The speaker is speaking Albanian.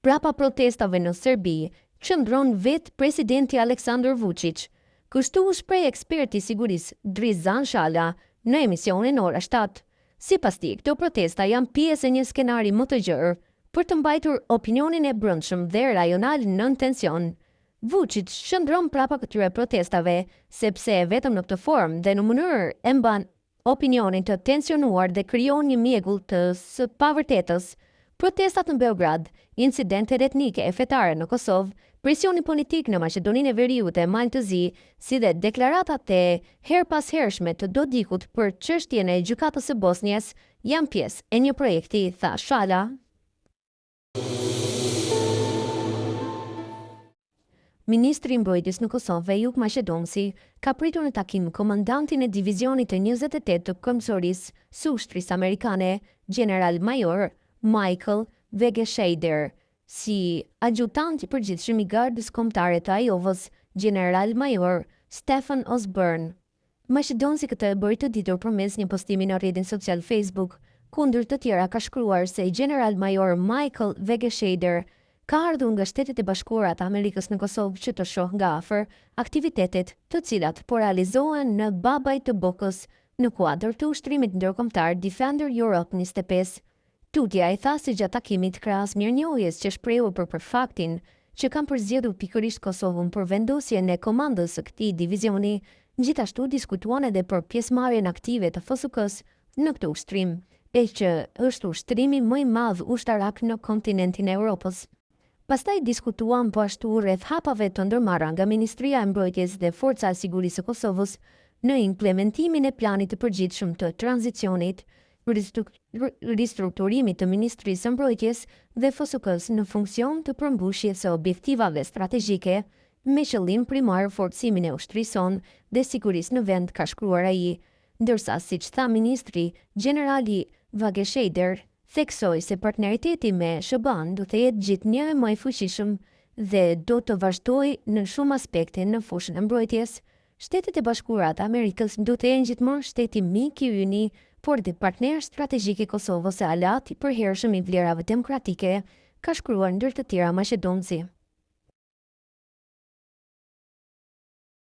Prapa protestave në Serbi, qëndron vetë presidenti Aleksandar Vučić. Kështu u shpreh eksperti i sigurisë Drizan Shala në emisionin Ora 7. Sipas tij, këto protesta janë pjesë e një skenari më të gjerë për të mbajtur opinionin e brendshëm dhe rajonal nën tension. Vučić qëndron prapa këtyre protestave sepse vetëm në këtë formë dhe në mënyrë e mban opinionin të tensionuar dhe krijon një mjegull të së pavërtetës. Protestat në Beograd, incidentet etnike e fetare në Kosovë, presioni politik në Maqedoninë e Veriut e Malë të Zi, si dhe deklaratat e her pas hershme të Dodikut për çështjen e gjykatës së Bosnjës, janë pjesë e një projekti, tha Shala. Ministri i Mbrojtjes në Kosovë, Juk Maqedonsi, ka pritur në takim komandantin e divizionit të 28 të Komisionisë së Ushtrisë Amerikane, General Major Michael Vegeshader, si adjutant i përgjithshëm i Gardës Kombëtare të Ajovës, General Major Stephen Osborne. Maqedonsi këtë e bëri të ditur përmes një postimi në rrjetin social Facebook, kundër të tjera ka shkruar se General Major Michael Vegeshader ka ardhur nga Shtetet e Bashkuara të Amerikës në Kosovë që të shohë nga afër aktivitetet të cilat po realizohen në babaj të Bokës në kuadër të ushtrimit ndërkombëtar Defender Europe 25. Tutja i tha se gjatë takimit krahas mirënjohjes që shprehu për faktin që kanë përzgjedhur pikërisht Kosovën për vendosjen e komandës së këtij divizioni, gjithashtu diskutuan edhe për pjesëmarrjen aktive të FSK-s në këtë ushtrim, e që është ushtrimi më i madh ushtarak në kontinentin e Europës. Pastaj diskutuan po ashtu rreth hapave të ndërmarra nga Ministria e Mbrojtjes dhe Forca e Sigurisë së Kosovës në implementimin e planit të përgjithshëm të tranzicionit, ristrukturimit të Ministrisë së Mbrojtjes dhe FSK-s në funksion të përmbushjes së objektivave strategjike me qëllim primar forcimin e ushtrisë sonë dhe sigurisë në vend, ka shkruar ai, ndërsa siç tha ministri, generali Vegeshader theksoi se partneriteti me SHBA-n do të jetë gjithnjë më i fuqishëm dhe do të vazhdojë në shumë aspekte në fushën e mbrojtjes. Shtetet e Bashkuara të Amerikës do të jenë gjithmonë shteti mik i yni, por dhe partner strategjik i Kosovës e aleat i përhershëm i vlerave demokratike, ka shkruar ndër të tjera Maqedonsi.